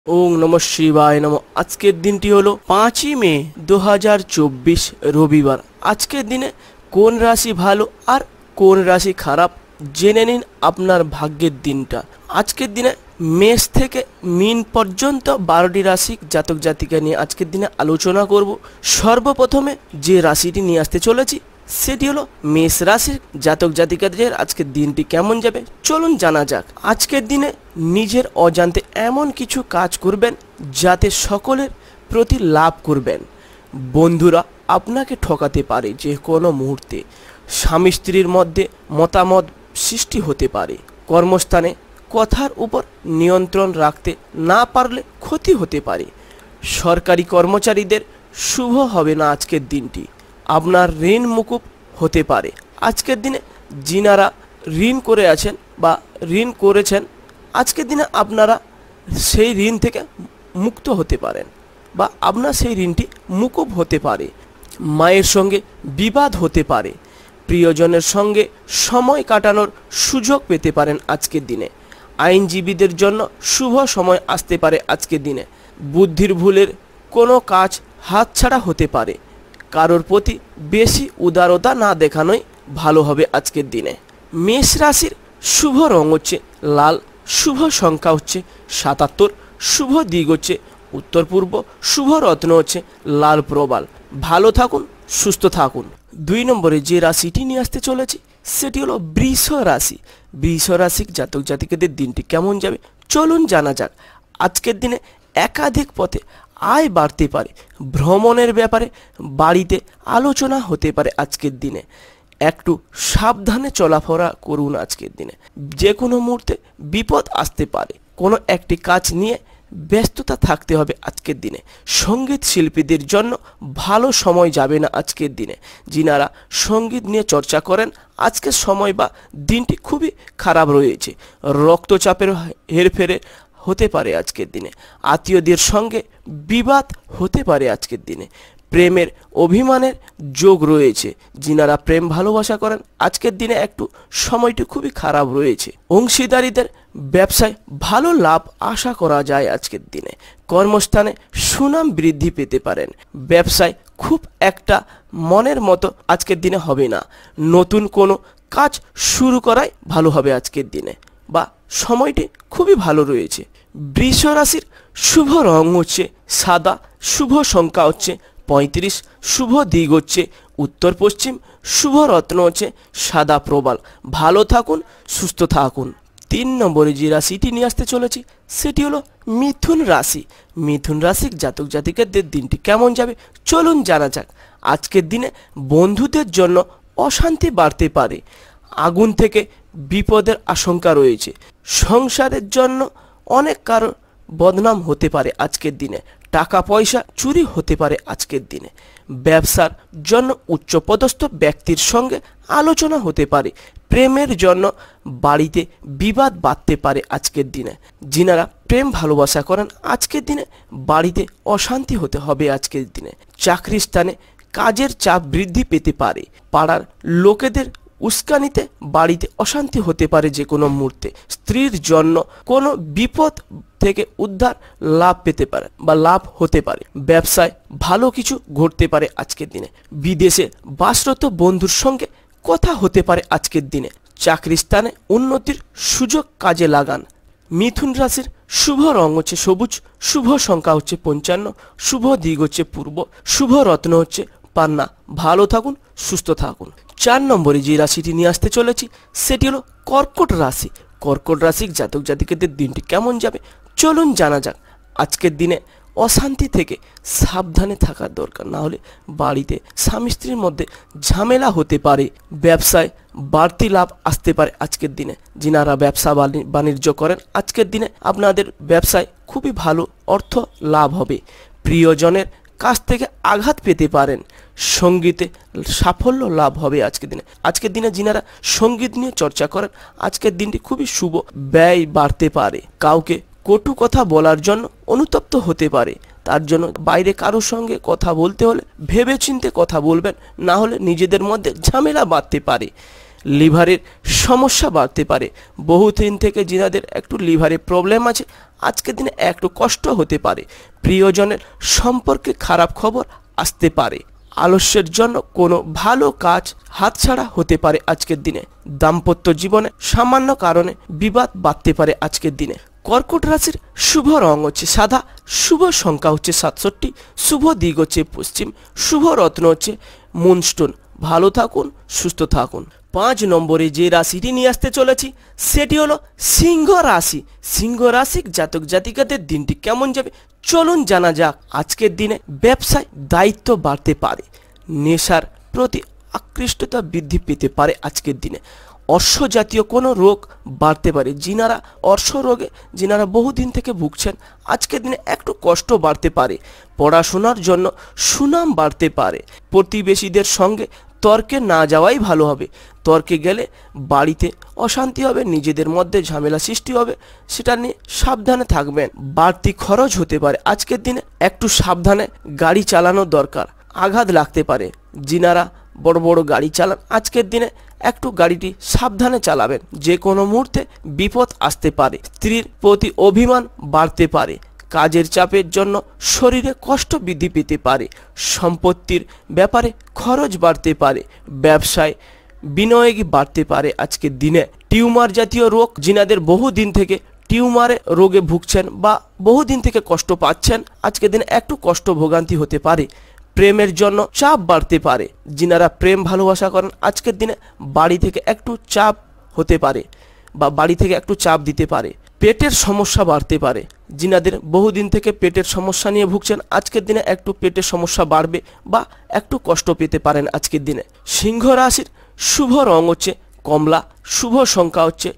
ওং নমঃ শিবায় নমঃ। আজকের দিনটি হলো 5ই মে 2024 রবিবার। আজকের দিনে কোন রাশি ভালো আর কোন রাশি খারাপ জেনে নিন আপনার ভাগ্যের দিনটা। আজকের দিনে মেষ থেকে মীন পর্যন্ত 12টি রাশি জাতক জাতিকা নিয়ে আজকের দিনে আলোচনা করব। সর্বপ্রথমে যে রাশিটি নিয়ে আসতে চলেছি সেটি হলো মেষ রাশির জাতক জাতিকাদের আজকের দিনটি কেমন যাবে চলুন জানা যাক। আজকের দিনে নিজের অজান্তে এমন কিছু কাজ করবেন যাতে সকলের প্রতি লাভ করবেন। বন্ধুরা আপনাকে ঠকাতে পারে যে কোনো মুহূর্তে। স্বামী স্ত্রীর মধ্যে মতামত সৃষ্টি হতে পারে। কর্মস্থানে কথার উপর নিয়ন্ত্রণ রাখতে না পারলে ক্ষতি হতে পারে। সরকারি কর্মচারীদের শুভ হবে না আজকের দিনটি। আপনার ঋণ মুকুব হতে পারে আজকের দিনে। যিনারা ঋণ করে আছেন বা ঋণ করেছেন আজকের দিনে আপনারা সেই ঋণ থেকে মুক্ত হতে পারেন বা আপনার সেই ঋণটি মুকুব হতে পারে। মায়ের সঙ্গে বিবাদ হতে পারে। প্রিয়জনের সঙ্গে সময় কাটানোর সুযোগ পেতে পারেন আজকের দিনে। আইনজীবীদের জন্য শুভ সময় আসতে পারে আজকের দিনে। বুদ্ধির ভুলের কোনো কাজ হাতছাড়া হতে পারে। কারোর প্রতি বেশি উদারতা না দেখানোই ভালো হবে আজকের দিনে। মেষ রাশির শুভ রং হচ্ছে লাল, শুভ সংখ্যা হচ্ছে 77, শুভ দিক হচ্ছে উত্তর পূর্ব, শুভ রত্ন হচ্ছে লাল প্রবাল। ভালো থাকুন, সুস্থ থাকুন। 2 নম্বরে যে রাশিটি নিয়ে আসতে চলেছি সেটি হলো বৃষ রাশি। বৃষ রাশি জাতক জাতিকাদের দিনটি কেমন যাবে চলুন জানা যাক। আজকের দিনে একাধিক পথে আয় বাড়তে পারে। ভ্রমণের ব্যাপারে বাড়িতে আলোচনা হতে পারে আজকের দিনে। একটু সাবধানে চলাফেরা করুন আজকের দিনে। যে কোনো মুহূর্তে বিপদ আসতে পারে। কোনো একটি কাজ নিয়ে ব্যস্ততা থাকতে হবে আজকের দিনে। সঙ্গীত শিল্পীদের জন্য ভালো সময় যাবে না আজকের দিনে। যিনারা সঙ্গীত নিয়ে চর্চা করেন আজকের সময় বা দিনটি খুবই খারাপ রয়েছে। রক্তচাপের হেরফেরে হতে পারে আজকের দিনে। আত্মীয়দের সঙ্গে বিবাদ হতে পারে আজকের দিনে। প্রেমের অভিমানের যোগ রয়েছে। যিনারা প্রেম ভালোবাসা করেন আজকের দিনে একটু সময়টি খুবই খারাপ রয়েছে। অংশীদারিদের ব্যবসায় ভালো লাভ আশা করা যায় আজকের দিনে। কর্মস্থানে সুনাম বৃদ্ধি পেতে পারেন। ব্যবসায় খুব একটা মনের মতো আজকের দিনে হবে না। নতুন কোনো কাজ শুরু করাই ভালো হবে আজকের দিনে বা সময়টি খুবই ভালো রয়েছে। বৃষ রাশির শুভ রং হচ্ছে সাদা, শুভ সংখ্যা হচ্ছে 35, শুভ দিক হচ্ছে উত্তর পশ্চিম, শুভ রত্ন হচ্ছে সাদা প্রবাল। ভালো থাকুন, সুস্থ থাকুন। 3 নম্বরে যে রাশিটি নিয়ে আসতে চলেছি সেটি হলো মিথুন রাশি। মিথুন রাশির জাতক জাতিকাদের দিনটি কেমন যাবে চলুন জানা যাক। আজকের দিনে বন্ধুদের জন্য অশান্তি বাড়তে পারে। আগুন থেকে বিপদের আশঙ্কা রয়েছে। সংসারের জন্য অনেক কারো বদনাম হতে পারে আজকের দিনে। টাকা পয়সা চুরি হতে পারে আজকের দিনে। ব্যবসার জন্য উচ্চপদস্থ ব্যক্তির সঙ্গে আলোচনা হতে পারে। প্রেমের জন্য বাড়িতে বিবাদ বাঁধতে পারে আজকের দিনে। যিনারা প্রেম ভালোবাসা করেন আজকের দিনে বাড়িতে অশান্তি হতে হবে আজকের দিনে। চাকরির স্থানে কাজের চাপ বৃদ্ধি পেতে পারে। পাড়ার লোকেদের উস্কানিতে বাড়িতে অশান্তি হতে পারে যে কোনো মুহূর্তে। স্ত্রীর জন্য কোনো বিপদ থেকে উদ্ধার লাভ পেতে পারে বা লাভ হতে পারে। ব্যবসায় ভালো কিছু ঘটতে পারে আজকের দিনে। বিদেশে বাসরত বন্ধুর সঙ্গে কথা হতে পারে আজকের দিনে। চাকরি স্থানে উন্নতির সুযোগ কাজে লাগান। মিথুন রাশির শুভ রং হচ্ছে সবুজ, শুভ সংখ্যা হচ্ছে 55, শুভ দিক হচ্ছে পূর্ব, শুভ রত্ন হচ্ছে পান্না। ভালো থাকুন, সুস্থ থাকুন। 4 নম্বরে যে রাশিটি নিয়ে আসতে চলেছি সেটি হলো কর্কট রাশি। কর্কট রাশির জাতক জাতিকাদের দিনটি কেমন যাবে চলুন জানা যাক। আজকের দিনে অশান্তি থেকে সাবধানে থাকার দরকার, না হলে বাড়িতে স্বামী স্ত্রীর মধ্যে ঝামেলা হতে পারে। ব্যবসায় বাড়তি লাভ আসতে পারে আজকের দিনে। যিনারা ব্যবসা বাণিজ্য করেন আজকের দিনে আপনাদের ব্যবসায় খুবই ভালো অর্থ লাভ হবে। প্রিয়জনের কাছ থেকে আঘাত পেতে পারেন। সঙ্গীতে সাফল্য লাভ হবে আজকের দিনে। আজকের দিনে যিনারা সঙ্গীত নিয়ে চর্চা করেন আজকের দিনটি খুবই শুভ। ব্যয় বাড়তে পারে। কাউকে কটু কথা বলার জন্য অনুতপ্ত হতে পারে। তার জন্য বাইরে কারোর সঙ্গে কথা বলতে হলে ভেবেচিন্তে কথা বলবেন, না হলে নিজেদের মধ্যে ঝামেলা বাঁধতে পারে। লিভারের সমস্যা বাড়তে পারে। বহুদিন থেকে যিনাদের একটু লিভারে প্রবলেম আছে, আজকের দিনে একটু কষ্ট হতে পারে। প্রিয়জনের সম্পর্কে খারাপ খবর আসতে পারে। আলস্যের জন্য কোনো ভালো কাজ হাতছাড়া হতে পারে আজকের দিনে। দাম্পত্য জীবনে সামান্য কারণে বিবাদ বাড়তে পারে আজকের দিনে। কর্কট রাশির শুভ রং হচ্ছে সাদা, শুভ সংখ্যা হচ্ছে 67, শুভ দিক হচ্ছে পশ্চিম, শুভ রত্ন হচ্ছে মুনস্টোন। ভালো থাকুন, সুস্থ থাকুন। 5 নম্বরে যে রাশিটি নিয়ে আসতে চলেছি সেটি হলো সিংহ রাশি। সিংহ রাশির জাতক জাতিকাদের দিনটি কেমন যাবে চলুন জানা যাক। আজকের দিনে ব্যবসায় দায়িত্ব বাড়তে পারে, নেশার প্রতি আকৃষ্টতা বৃদ্ধি পেতে পারে। আজকের দিনে অর্শ জাতীয় কোনো রোগ বাড়তে পারে। যিনারা অর্শ রোগে যিনারা বহুদিন থেকে ভুগছেন, আজকের দিনে একটু কষ্ট বাড়তে পারে। পড়াশোনার জন্য সুনাম বাড়তে পারে। প্রতিবেশীদের সঙ্গে তর্কে না যাওয়াই ভালো হবে। তর্কে গেলে বাড়িতে অশান্তি হবে, নিজেদের মধ্যে ঝামেলা সৃষ্টি হবে, সেটা নিয়ে সাবধানে থাকবেন। বাড়তি খরচ হতে পারে আজকের দিনে, একটু সাবধানে গাড়ি চালানো দরকার। আঘাত লাগতে পারে। যিনারা বড় বড় গাড়ি চালান, আজকের দিনে একটু গাড়িটি সাবধানে চালাবেন, যে কোনো মুহূর্তে বিপদ আসতে পারে। স্ত্রীর প্রতি অভিমান বাড়তে পারে। কাজের চাপের জন্য শরীরে কষ্ট বৃদ্ধি পেতে পারে। সম্পত্তির ব্যাপারে খরচ বাড়তে পারে। ব্যবসায় বিনিয়োগ বাড়তে পারে আজকের দিনে। টিউমার জাতীয় রোগ, যিনাদের বহুদিন থেকে টিউমারে রোগে ভুগছেন বা বহুদিন থেকে কষ্ট পাচ্ছেন, আজকের দিনে একটু কষ্ট ভোগান্তি হতে পারে। প্রেমের জন্য চাপ বাড়তে পারে। যিনারা প্রেম ভালোবাসা করেন, আজকের দিনে বাড়ি থেকে একটু চাপ হতে পারে বা বাড়ি থেকে একটু চাপ দিতে পারে। পেটের সমস্যা বাড়তে পারে। যিনাদের বহুদিন থেকে পেটের সমস্যা নিয়ে ভুগছেন, আজকের দিনে একটু পেটের সমস্যা বাড়বে বা একটু কষ্ট পেতে পারেন আজকের দিনে। সিংহ রাশির শুভ রং হচ্ছে কমলা, শুভ সংখ্যা হচ্ছে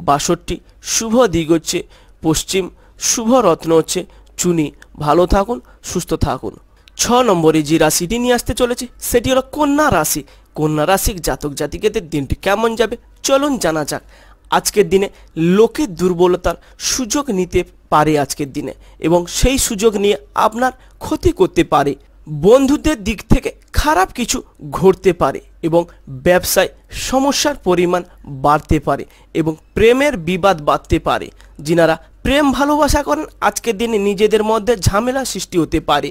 62, শুভ দিক হচ্ছে পশ্চিম, শুভ রত্ন হচ্ছে চুনি। ভালো থাকুন, সুস্থ থাকুন। 6 নম্বরে যে রাশিটি নিয়ে আসতে চলেছে সেটি হলো কন্যা রাশি। কন্যা রাশির জাতক জাতিকাদের দিনটি কেমন যাবে চলুন জানা যাক। আজকের দিনে লোকের দুর্বলতার সুযোগ নিতে পারে আজকের দিনে, এবং সেই সুযোগ নিয়ে আপনার ক্ষতি করতে পারে। বন্ধুদের দিক থেকে খারাপ কিছু ঘটতে পারে এবং ব্যবসায় সমস্যার পরিমাণ বাড়তে পারে এবং প্রেমের বিবাদ বাড়তে পারে। যিনারা প্রেম ভালোবাসা করেন, আজকের দিনে নিজেদের মধ্যে ঝামেলা সৃষ্টি হতে পারে।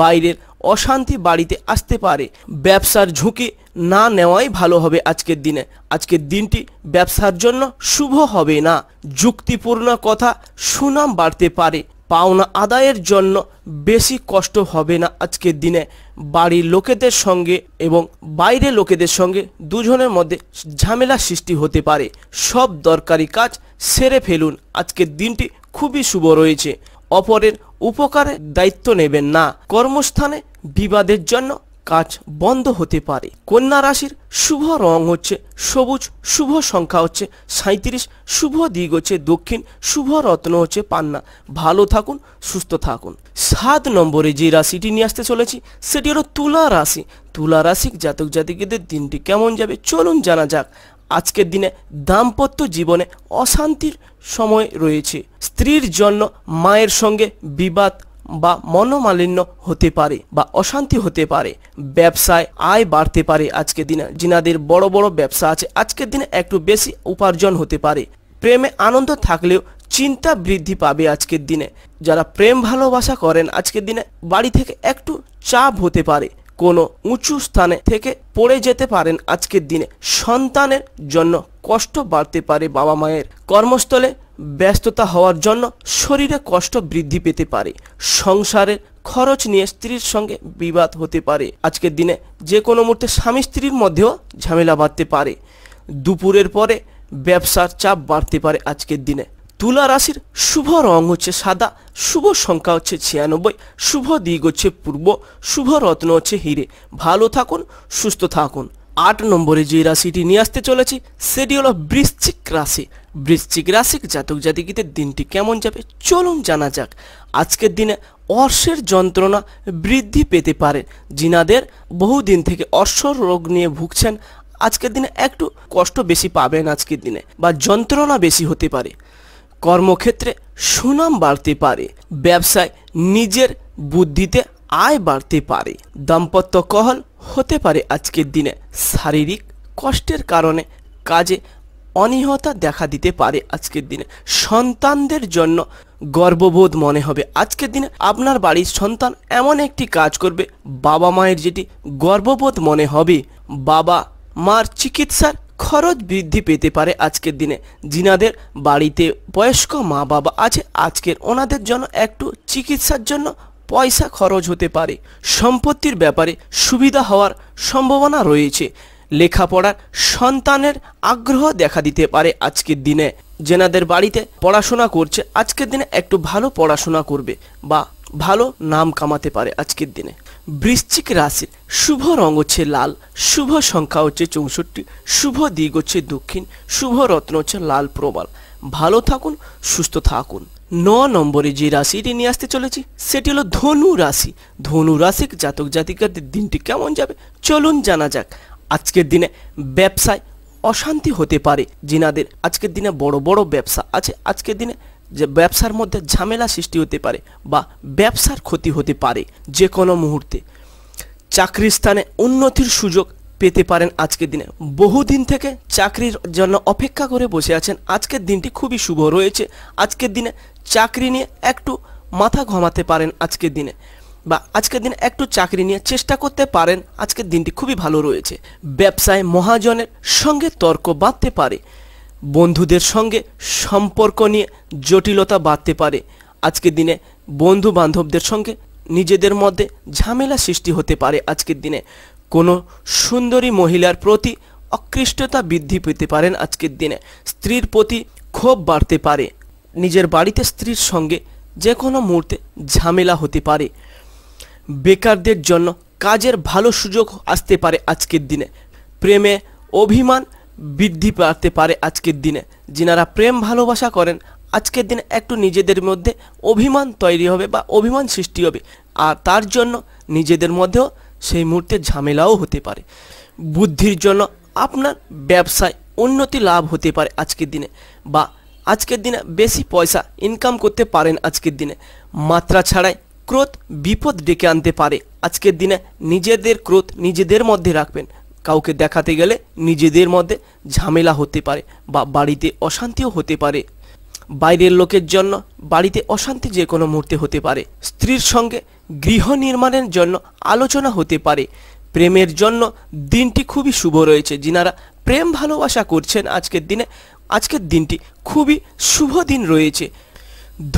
বাইরের অশান্তি বাড়িতে আসতে পারে। ব্যবসার ঝুঁকি না নেওয়াই ভালো হবে আজকের দিনে। আজকের দিনটি ব্যবসার জন্য শুভ হবে না। যুক্তিপূর্ণ কথা সুনাম বাড়তে পারে। পাওনা আদায়ের জন্য বেশি কষ্ট হবে না আজকের দিনে। বাড়ির লোকেদের সঙ্গে এবং বাইরের লোকেদের সঙ্গে দুজনের মধ্যে ঝামেলা সৃষ্টি হতে পারে। সব দরকারি কাজ সেরে ফেলুন। আজকের দিনটি খুবই শুভ রয়েছে। অপরের উপকারে দায়িত্ব নেবেন না। কর্মস্থানে বিবাদের জন্য কাজ বন্ধ হতে পারে। কন্যা রাশির শুভ রং হচ্ছে সবুজ, শুভ সংখ্যা হচ্ছে 37, শুভ দিক হচ্ছে দক্ষিণ, শুভ রত্ন হচ্ছে পান্না। ভালো থাকুন, সুস্থ থাকুন। 7 নম্বরে যে রাশিটি নিয়ে আসতে চলেছি সেটি হলো তুলা রাশি। তুলা রাশির জাতক জাতিকাদের দিনটি কেমন যাবে চলুন জানা যাক। আজকের দিনে দাম্পত্য জীবনে অশান্তির সময় রয়েছে। স্ত্রীর জন্য মায়ের সঙ্গে বিবাদ বা মনোমালিন্য হতে পারে বা অশান্তি হতে পারে। ব্যবসায় আয় বাড়তে পারে আজকের দিনে। যিনাদের বড় বড় ব্যবসা আছে, আজকের দিনে একটু বেশি উপার্জন হতে পারে। প্রেমে আনন্দ থাকলেও চিন্তা বৃদ্ধি পাবে আজকের দিনে। যারা প্রেম ভালোবাসা করেন, আজকের দিনে বাড়ি থেকে একটু চাপ হতে পারে। কোনো উঁচু স্থানে থেকে পড়ে যেতে পারেন আজকের দিনে। সন্তানের জন্য কষ্ট বাড়তে পারে বাবা মায়ের। কর্মস্থলে ব্যস্ততা হওয়ার জন্য শরীরে কষ্ট বৃদ্ধি পেতে পারে। সংসারের খরচ নিয়ে স্ত্রীর সঙ্গে বিবাদ হতে পারে আজকের দিনে। যে কোনো মুহূর্তে স্বামী স্ত্রীর মধ্যেও ঝামেলা বাড়তে পারে। দুপুরের পরে ব্যবসার চাপ বাড়তে পারে আজকের দিনে। তুলা রাশির শুভ রং হচ্ছে সাদা, শুভ সংখ্যা হচ্ছে 96, শুভ দিক হচ্ছে পূর্ব, শুভ রত্ন হচ্ছে হিরে। ভালো থাকুন, সুস্থ থাকুন। 8 নম্বরে যে রাশিটি নিয়ে আসতে চলেছি সেটি হলো বৃশ্চিক রাশি। বৃশ্চিক রাশির জাতক জাতিকাদের দিনটি কেমন যাবে চলুন জানা যাক। আজকের দিনে অর্শের যন্ত্রণা বৃদ্ধি পেতে পারে। যিনাদের বহুদিন থেকে অর্শ রোগ নিয়ে ভুগছেন, আজকের দিনে একটু কষ্ট বেশি পাবেন আজকের দিনে, বা যন্ত্রণা বেশি হতে পারে। কর্মক্ষেত্রে সুনাম বাড়তে পারে। ব্যবসায় নিজের বুদ্ধিতে আয় বাড়তে পারে। দাম্পত্য কলহ হতে পারে আজকের দিনে। শারীরিক কষ্টের কারণে কাজে অনীহতা দেখা দিতে পারে আজকের দিনে। সন্তানদের জন্য গর্ববোধ মনে হবে আজকের দিনে। আপনার বাড়ির সন্তান এমন একটি কাজ করবে বাবা মায়ের যেটি গর্ববোধ মনে হবে। বাবা মার চিকিৎসার খরচ বৃদ্ধি পেতে পারে আজকের দিনে। যিনাদের বাড়িতে বয়স্ক মা বাবা আছে, আজকের ওনাদের জন্য একটু চিকিৎসার জন্য পয়সা খরচ হতে পারে। সম্পত্তির ব্যাপারে সুবিধা হওয়ার সম্ভাবনা রয়েছে। লেখাপড়ার সন্তানের আগ্রহ দেখা দিতে পারে আজকের দিনে। যেনাদের বাড়িতে পড়াশোনা করছে আজকের দিনে একটু ভালো পড়াশোনা করবে বা ভালো নাম কামাতে পারে আজকের দিনে। বৃশ্চিক রাশির শুভ রং হচ্ছে লাল, শুভ সংখ্যা হচ্ছে 64, শুভ দিক হচ্ছে দক্ষিণ, শুভ রত্ন হচ্ছে লাল প্রবাল। ভালো থাকুন, সুস্থ থাকুন। 9 নম্বরে যে রাশিটি নিয়ে আসতে চলেছি সেটি হলো ধনু রাশি। ধনু রাশির জাতক জাতিকাদের দিনটি কেমন যাবে চলুন জানা যাক। আজকের দিনে ব্যবসায় অশান্তি হতে পারে। যিনাদের আজকের দিনে বড় বড় ব্যবসা আছে, আজকের দিনে যে ব্যবসার মধ্যে ঝামেলা সৃষ্টি হতে পারে বা ব্যবসার ক্ষতি হতে পারে যে কোনো মুহূর্তে। চাকরির স্থানে উন্নতির সুযোগ পেতে পারেন আজকের দিনে। বহুদিন থেকে চাকরির জন্য অপেক্ষা করে বসে আছেন, আজকের দিনটি খুবই শুভ রয়েছে। আজকের দিনে চাকরি নিয়ে একটু মাথা ঘামাতে পারেন আজকের দিনে, বা আজকের দিনে একটু চাকরি নিয়ে চেষ্টা করতে পারেন। আজকের দিনটি খুবই ভালো রয়েছে। ব্যবসায় মহাজনের সঙ্গে তর্ক বাঁধতে পারে। বন্ধুদের সঙ্গে সম্পর্ক নিয়ে জটিলতা বাড়তে পারে। আজকের দিনে বন্ধু বান্ধবদের সঙ্গে নিজেদের মধ্যে ঝামেলা সৃষ্টি হতে পারে। আজকের দিনে কোনো সুন্দরী মহিলার প্রতি আকৃষ্টতা বৃদ্ধি পেতে পারেন। আজকের দিনে স্ত্রীর প্রতি ক্ষোভ বাড়তে পারে। নিজের বাড়িতে স্ত্রীর সঙ্গে যে কোনো মুহূর্তে ঝামেলা হতে পারে। বেকারদের জন্য কাজের ভালো সুযোগ আসতে পারে আজকের দিনে। প্রেমে অভিমান বৃদ্ধি পাতে পারে আজকের দিনে। যিনারা প্রেম ভালোবাসা করেন আজকের দিনে একটু নিজেদের মধ্যে অভিমান তৈরি হবে বা অভিমান সৃষ্টি হবে, আর তার জন্য নিজেদের মধ্যেও সেই মুহূর্তে ঝামেলাও হতে পারে। বুদ্ধির জন্য আপনার ব্যবসায় উন্নতি লাভ হতে পারে আজকের দিনে, বা আজকের দিনে বেশি পয়সা ইনকাম করতে পারেন আজকের দিনে। মাত্রা ছাড়াই ক্রোধ বিপদ ডেকে আনতে পারে। আজকের দিনে নিজেদের ক্রোধ নিজেদের মধ্যে রাখবেন। কাউকে দেখাতে গেলে নিজেদের মধ্যে ঝামেলা হতে পারে বা বাড়িতে অশান্তিও হতে পারে। বাইরের লোকের জন্য বাড়িতে অশান্তি যে কোনো মুহূর্তে হতে পারে। স্ত্রীর সঙ্গে গৃহ নির্মাণের জন্য আলোচনা হতে পারে। প্রেমের জন্য দিনটি খুবই শুভ রয়েছে। যিনারা প্রেম ভালোবাসা করছেন আজকের দিনে, আজকের দিনটি খুবই শুভ দিন রয়েছে।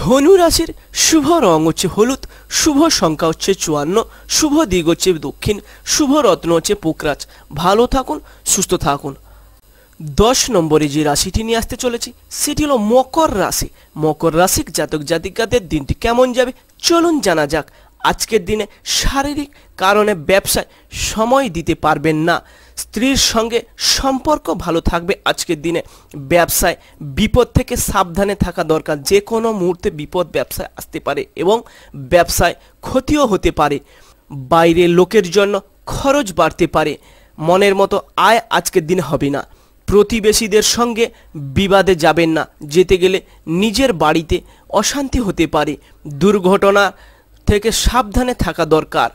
ধনু রাশির শুভ রং হচ্ছে হলুদ, শুভ সংখ্যা হচ্ছে 54, শুভ দিক হচ্ছে দক্ষিণ, শুভ রত্ন হচ্ছে পোকরাজ। ভালো থাকুন, সুস্থ থাকুন। 10 নম্বরে যে রাশিটি নিয়ে আসতে চলেছি সেটি হলো মকর রাশি। মকর রাশির জাতক জাতিকাদের দিনটি কেমন যাবে চলুন জানা যাক। আজকের দিনে শারীরিক কারণে ব্যবসায় সময় দিতে পারবেন না। স্ত্রীর সঙ্গে সম্পর্ক ভালো থাকবে আজকের দিনে। ব্যবসায় বিপদ থেকে সাবধানে থাকা দরকার। যে কোনো মুহূর্তে বিপদ ব্যবসায় আসতে পারে এবং ব্যবসায় ক্ষতিও হতে পারে। বাইরের লোকের জন্য খরচ বাড়তে পারে। মনের মতো আয় আজকের দিনে হবে না। প্রতিবেশীদের সঙ্গে বিবাদে যাবেন না, যেতে গেলে নিজের বাড়িতে অশান্তি হতে পারে। দুর্ঘটনা থেকে সাবধানে থাকা দরকার।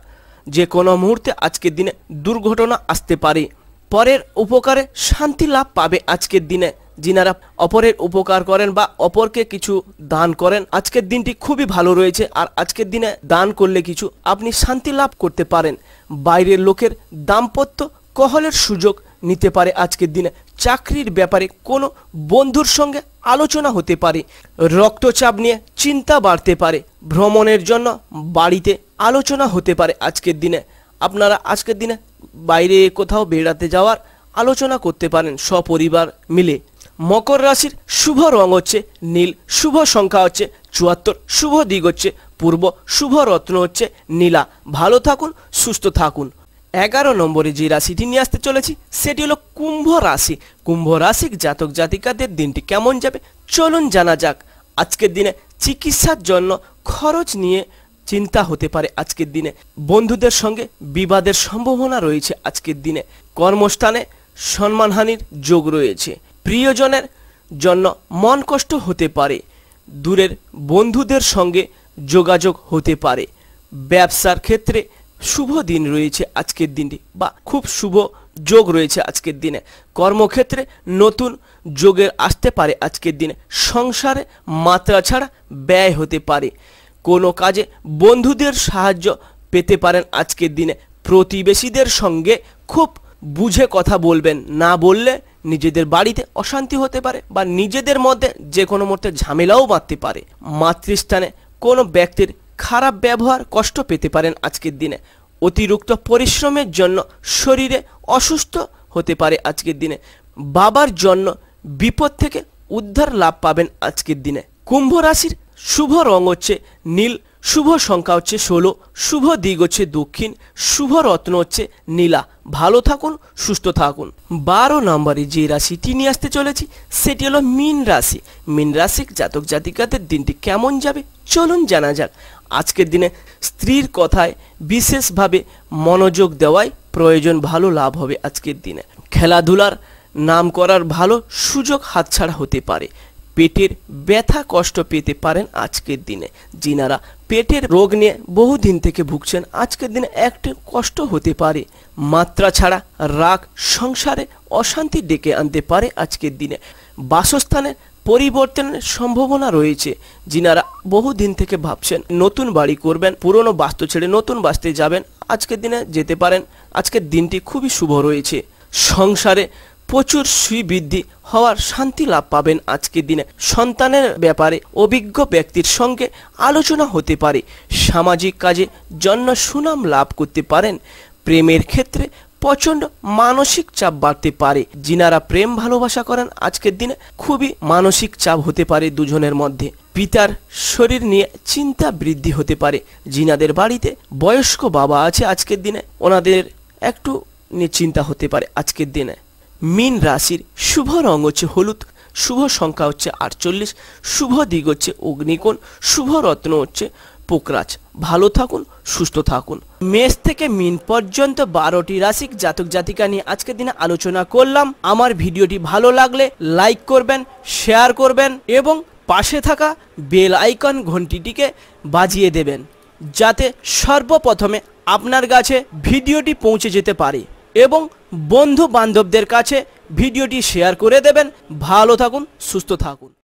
যে কোনো মুহূর্তে আজকের দিনে দুর্ঘটনা আসতে পারে। পরের উপকারে শান্তি লাভ পাবে আজকের দিনে। যিনারা অপরের উপকার করেন বা অপরকে কিছু দান করেন আজকের দিনটি খুবই ভালো রয়েছে। আর আজকের দিনে দান করলে কিছু আপনি শান্তি লাভ করতে পারেন। বাইরের লোকের দাম্পত্য কলহের সুযোগ নিতে পারে আজকের দিনে। চাকরির ব্যাপারে কোনো বন্ধুর সঙ্গে আলোচনা হতে পারে। রক্তচাপ নিয়ে চিন্তা বাড়তে পারে। ভ্রমণের জন্য বাড়িতে আলোচনা হতে পারে আজকের দিনে। আপনারা আজকের দিনে বাইরে কোথাও বেড়াতে যাওয়ার আলোচনা করতে পারেন সপরিবার মিলে। মকর রাশির শুভ রং হচ্ছে নীল, শুভ সংখ্যা হচ্ছে 74, শুভ দিক হচ্ছে পূর্ব, শুভ রত্ন হচ্ছে নীলা। ভালো থাকুন, সুস্থ থাকুন। 11 নম্বরে যে রাশিটি নিয়ে আসতে চলেছি সেটি হলো কুম্ভ রাশি। কুম্ভ রাশির জাতক জাতিকাদের দিনটি কেমন যাবে চলুন জানা যাক। আজকের দিনে চিকিৎসার জন্য খরচ নিয়ে চিন্তা হতে পারে আজকের দিনে। বন্ধুদের সঙ্গে বিবাদের সম্ভাবনা রয়েছে আজকের দিনে। কর্মস্থানে সম্মানহানির যোগ রয়েছে। প্রিয়জনের জন্য মন কষ্ট হতে পারে। দূরের বন্ধুদের সঙ্গে যোগাযোগ হতে পারে। ব্যবসার ক্ষেত্রে শুভ দিন রয়েছে আজকের দিনটি, বা খুব শুভ যোগ রয়েছে আজকের দিনে। কর্মক্ষেত্রে নতুন যোগের আসতে পারে আজকের দিনে। সংসারে মাত্রা ছাড়া ব্যয় হতে পারে। কোনো কাজে বন্ধুদের সাহায্য পেতে পারেন আজকের দিনে। প্রতিবেশীদের সঙ্গে খুব বুঝে কথা বলবেন, না বললে নিজেদের বাড়িতে অশান্তি হতে পারে বা নিজেদের মধ্যে যে কোনো মুহূর্তে ঝামেলাও বাঁধতে পারে। মাতৃস্থানে কোনো ব্যক্তির খারাপ ব্যবহার কষ্ট পেতে পারেন আজকের দিনে। অতিরিক্ত পরিশ্রমের জন্য শরীরে অসুস্থ হতে পারে আজকের দিনে। বাবার জন্য বিপদ থেকে উদ্ধার লাভ পাবেন আজকের দিনে। কুম্ভ রাশির শুভ রং হচ্ছে নীল, শুভ সংখ্যা হচ্ছে 16, শুভ দিক হচ্ছে দক্ষিণ, শুভ রত্ন হচ্ছে নীলা। ভালো থাকুন, সুস্থ থাকুন। 12 নম্বরে যে রাশিটি নিয়ে আসতে চলেছি সেটি হলো মীন রাশি। মীন রাশির জাতক জাতিকাদের দিনটি কেমন যাবে চলুন জানা যাক। আজকের দিনে স্ত্রীর কথায় বিশেষভাবে মনোযোগ দেওয়াই প্রয়োজন, ভালো লাভ হবে আজকের দিনে। খেলাধুলার নাম করার ভালো সুযোগ হাতছাড়া হতে পারে। পেটের ব্যথা কষ্ট পেতে পারেন আজকের দিনে। যিনারা পেটের রোগ নিয়ে বহুদিন থেকে ভুগছেন আজকের দিনে একটু কষ্ট হতে পারে। মাত্রা ছাড়া রাগ সংসারে অশান্তি ডেকে আনতে পারে আজকের দিনে। বাসস্থানের পরিবর্তনের সম্ভাবনা রয়েছে। যিনারা বহুদিন থেকে ভাবছেন নতুন বাড়ি করবেন, পুরনো বাস্তু ছেড়ে নতুন বাস্তুতে যাবেন, আজকের দিনে যেতে পারেন। আজকের দিনটি খুবই শুভ রয়েছে। সংসারে প্রচুর শ্রীবৃদ্ধি হওয়ার শান্তি লাভ পাবেন আজকের দিনে। সন্তানের ব্যাপারে অভিজ্ঞ ব্যক্তির সঙ্গে আলোচনা হতে পারে। সামাজিক কাজে জন্য সুনাম লাভ করতে পারেন। প্রেমের ক্ষেত্রে প্রচণ্ড মানসিক চাপ বাড়তে পারে। যিনারা প্রেম ভালোবাসা করেন আজকের দিনে খুবই মানসিক চাপ হতে পারে দুজনের মধ্যে। পিতার শরীর নিয়ে চিন্তা বৃদ্ধি হতে পারে। যিনাদের বাড়িতে বয়স্ক বাবা আছে আজকের দিনে ওনাদের একটু নিয়ে চিন্তা হতে পারে আজকের দিনে। মীন রাশির শুভ রং হচ্ছে হলুদ, শুভ সংখ্যা হচ্ছে 48, শুভ দিক হচ্ছে অগ্নিকোণ, শুভ রত্ন হচ্ছে পোকরাজ। ভালো থাকুন, সুস্থ থাকুন। মেষ থেকে মীন পর্যন্ত 12টি রাশির জাতক জাতিকা নিয়ে আজকের দিনে আলোচনা করলাম। আমার ভিডিওটি ভালো লাগলে লাইক করবেন, শেয়ার করবেন এবং পাশে থাকা বেল আইকন ঘন্টিটিকে বাজিয়ে দেবেন, যাতে সর্বপ্রথমে আপনার কাছে ভিডিওটি পৌঁছে যেতে পারে এবং বন্ধু বান্ধবদের কাছে ভিডিওটি শেয়ার করে দেবেন। ভালো থাকুন, সুস্থ থাকুন।